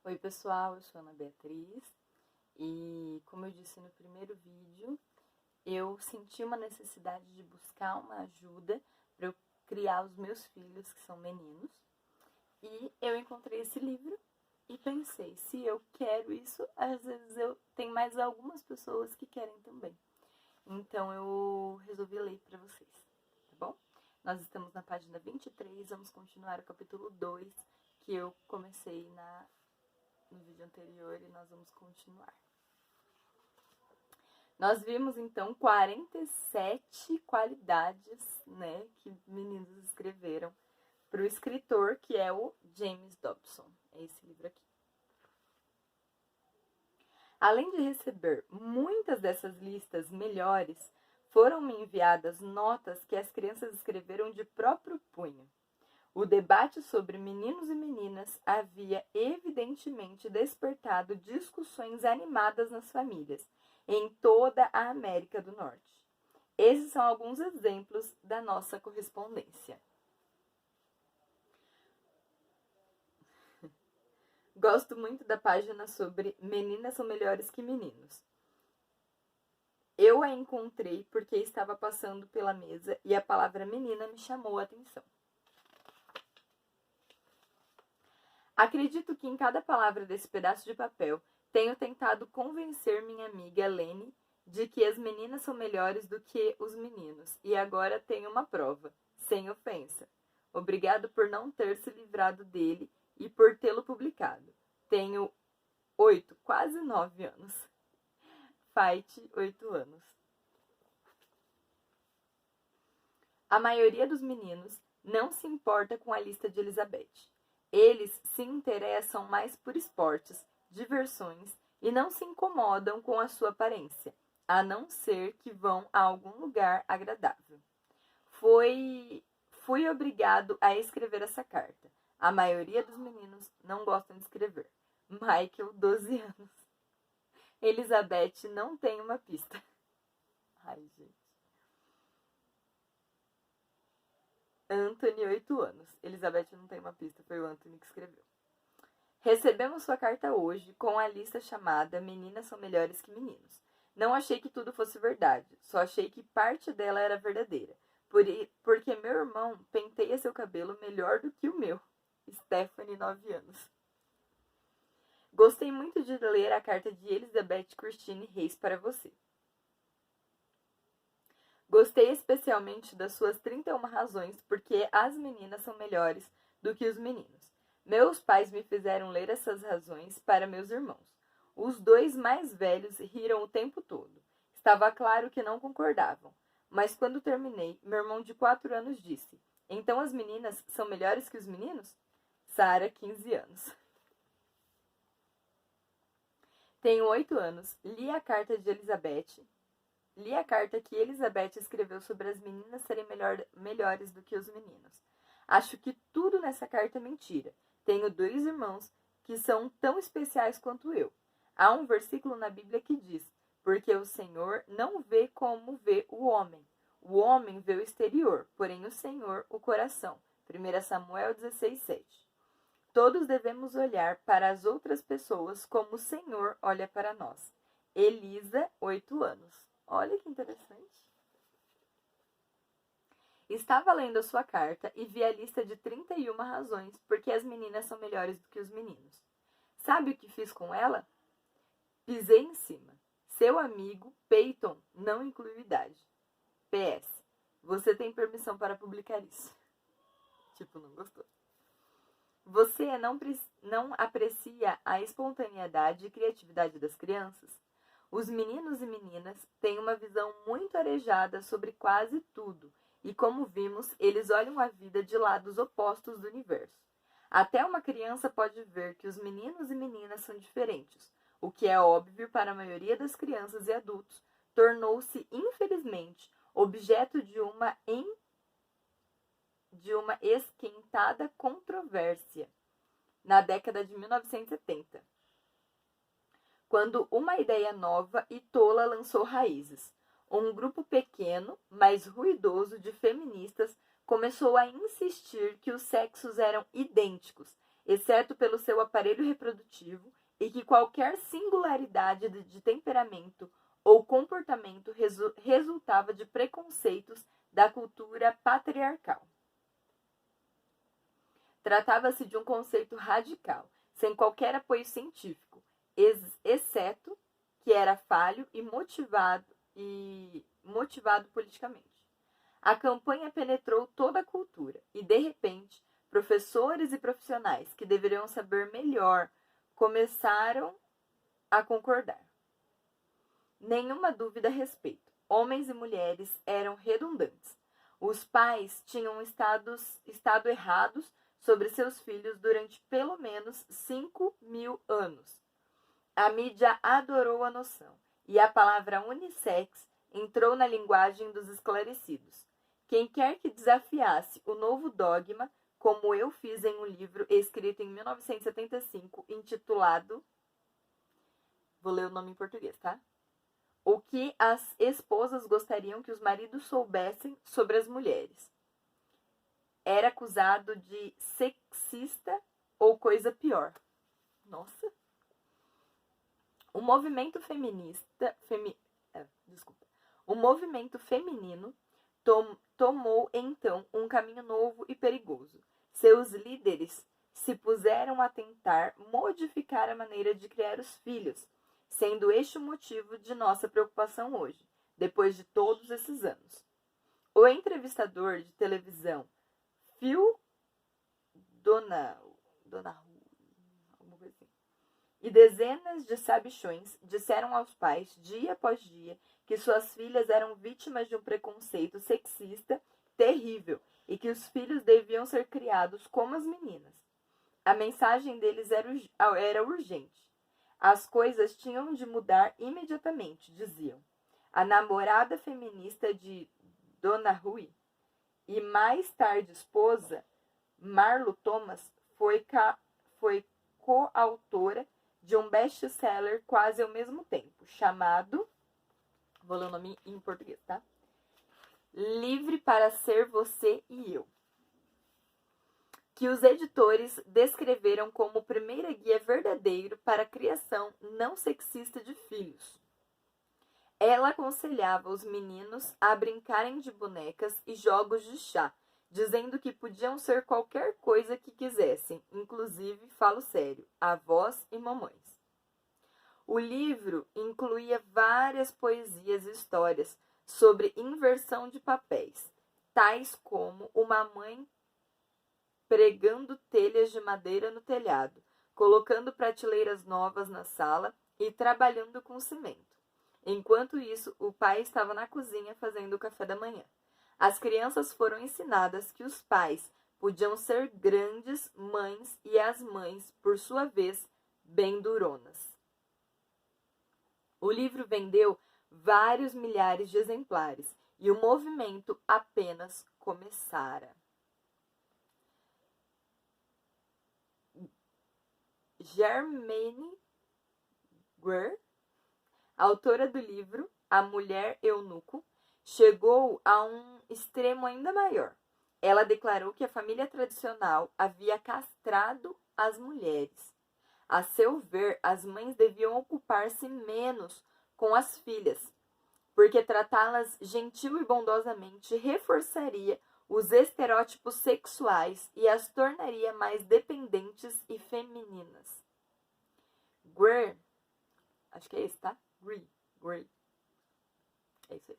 Oi pessoal, eu sou a Ana Beatriz e como eu disse no primeiro vídeo, eu senti uma necessidade de buscar uma ajuda para eu criar os meus filhos, que são meninos, e eu encontrei esse livro e pensei, se eu quero isso, às vezes eu tenho mais algumas pessoas que querem também. Então eu resolvi ler para vocês, tá bom? Nós estamos na página 23, vamos continuar o capítulo 2, que eu comecei no vídeo anterior e nós vamos continuar. Nós vimos então 47 qualidades, né, que meninos escreveram para o escritor, que é o James Dobson. É esse livro aqui. Além de receber muitas dessas listas melhores, foram-me enviadas notas que as crianças escreveram de próprio punho. O debate sobre meninos e meninas havia evidentemente despertado discussões animadas nas famílias, em toda a América do Norte. Esses são alguns exemplos da nossa correspondência. Gosto muito da página sobre meninas são melhores que meninos. Eu a encontrei porque estava passando pela mesa e a palavra menina me chamou a atenção. Acredito que em cada palavra desse pedaço de papel tenho tentado convencer minha amiga Lene de que as meninas são melhores do que os meninos, e agora tenho uma prova, sem ofensa. Obrigado por não ter se livrado dele e por tê-lo publicado. Tenho 8, quase 9 anos. Fight, 8 anos. A maioria dos meninos não se importa com a lista de Elizabeth. Eles se interessam mais por esportes, diversões e não se incomodam com a sua aparência, a não ser que vão a algum lugar agradável. Fui obrigado a escrever essa carta. A maioria dos meninos não gostam de escrever. Michael, 12 anos. Elizabeth não tem uma pista. Ai, gente. Anthony, 8 anos. Elizabeth não tem uma pista, foi o Anthony que escreveu. Recebemos sua carta hoje com a lista chamada Meninas são melhores que meninos. Não achei que tudo fosse verdade, só achei que parte dela era verdadeira, porque meu irmão penteia seu cabelo melhor do que o meu. Stephanie, 9 anos. Gostei muito de ler a carta de Elizabeth Christine Reis para você. Gostei especialmente das suas 31 razões porque as meninas são melhores do que os meninos. Meus pais me fizeram ler essas razões para meus irmãos. Os dois mais velhos riram o tempo todo. Estava claro que não concordavam. Mas quando terminei, meu irmão de 4 anos disse: então as meninas são melhores que os meninos? Sarah, 15 anos. Tenho 8 anos. Li a carta de Elizabeth. Li a carta que Elizabeth escreveu sobre as meninas serem melhores do que os meninos. Acho que tudo nessa carta é mentira. Tenho 2 irmãos que são tão especiais quanto eu. Há um versículo na Bíblia que diz: porque o Senhor não vê como vê o homem. O homem vê o exterior, porém o Senhor o coração. 1 Samuel 16:7. Todos devemos olhar para as outras pessoas como o Senhor olha para nós. Elisa, 8 anos. Olha que interessante. Estava lendo a sua carta e vi a lista de 31 razões porque as meninas são melhores do que os meninos. Sabe o que fiz com ela? Pisei em cima. Seu amigo, Peyton, não incluiu idade. PS. Você tem permissão para publicar isso. Tipo, não gostou. Você não aprecia a espontaneidade e criatividade das crianças? Os meninos e meninas têm uma visão muito arejada sobre quase tudo, e como vimos, eles olham a vida de lados opostos do universo. Até uma criança pode ver que os meninos e meninas são diferentes, o que é óbvio para a maioria das crianças e adultos, tornou-se, infelizmente, objeto de uma esquentada controvérsia na década de 1970. Quando uma ideia nova e tola lançou raízes. Um grupo pequeno, mas ruidoso de feministas começou a insistir que os sexos eram idênticos, exceto pelo seu aparelho reprodutivo, e que qualquer singularidade de temperamento ou comportamento resultava de preconceitos da cultura patriarcal. Tratava-se de um conceito radical, sem qualquer apoio científico, exceto que era falho e motivado politicamente. A campanha penetrou toda a cultura e, de repente, professores e profissionais que deveriam saber melhor começaram a concordar. Nenhuma dúvida a respeito. Homens e mulheres eram redundantes. Os pais tinham estado errados sobre seus filhos durante pelo menos 5.000 anos. A mídia adorou a noção, e a palavra unissex entrou na linguagem dos esclarecidos. Quem quer que desafiasse o novo dogma, como eu fiz em um livro escrito em 1975, intitulado... Vou ler o nome em português, tá? O que as esposas gostariam que os maridos soubessem sobre as mulheres. Era acusado de sexista ou coisa pior. Nossa! O movimento O movimento feminino tomou então um caminho novo e perigoso. Seus líderes se puseram a tentar modificar a maneira de criar os filhos, sendo este o motivo de nossa preocupação hoje, depois de todos esses anos. O entrevistador de televisão Phil Donahue e dezenas de sabichões disseram aos pais, dia após dia, que suas filhas eram vítimas de um preconceito sexista terrível e que os filhos deviam ser criados como as meninas. A mensagem deles era urgente. As coisas tinham de mudar imediatamente, diziam. A namorada feminista de Donahue e mais tarde esposa, Marlo Thomas, foi coautora de um best-seller quase ao mesmo tempo, chamado... Vou ler o nome em português, tá? Livre para Ser Você e Eu. Que os editores descreveram como o primeiro guia verdadeiro para a criação não sexista de filhos. Ela aconselhava os meninos a brincarem de bonecas e jogos de chá, dizendo que podiam ser qualquer coisa que quisessem, inclusive, falo sério, avós e mamães. O livro incluía várias poesias e histórias sobre inversão de papéis, tais como uma mãe pregando telhas de madeira no telhado, colocando prateleiras novas na sala e trabalhando com cimento. Enquanto isso, o pai estava na cozinha fazendo o café da manhã. As crianças foram ensinadas que os pais podiam ser grandes mães e as mães, por sua vez, bem duronas. O livro vendeu vários milhares de exemplares e o movimento apenas começara. Germaine Greer, autora do livro A Mulher Eunuco, chegou a um extremo ainda maior. Ela declarou que a família tradicional havia castrado as mulheres. A seu ver, as mães deviam ocupar-se menos com as filhas, porque tratá-las gentil e bondosamente reforçaria os estereótipos sexuais e as tornaria mais dependentes e femininas. Greer, acho que é esse, tá? Greer. É isso aí.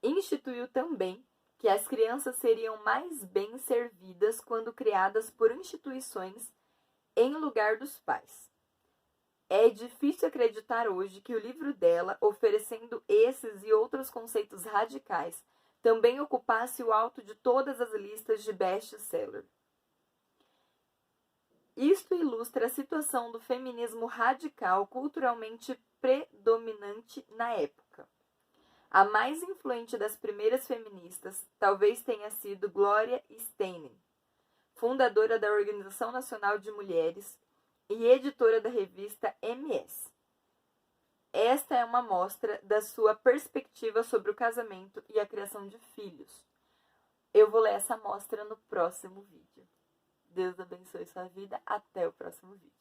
Instituiu também que as crianças seriam mais bem servidas quando criadas por instituições em lugar dos pais. É difícil acreditar hoje que o livro dela, oferecendo esses e outros conceitos radicais, também ocupasse o alto de todas as listas de best-seller. Isto ilustra a situação do feminismo radical culturalmente predominante na época. A mais influente das primeiras feministas talvez tenha sido Gloria Steinem, fundadora da Organização Nacional de Mulheres e editora da revista MS. Esta é uma amostra da sua perspectiva sobre o casamento e a criação de filhos. Eu vou ler essa amostra no próximo vídeo. Deus abençoe sua vida. Até o próximo vídeo.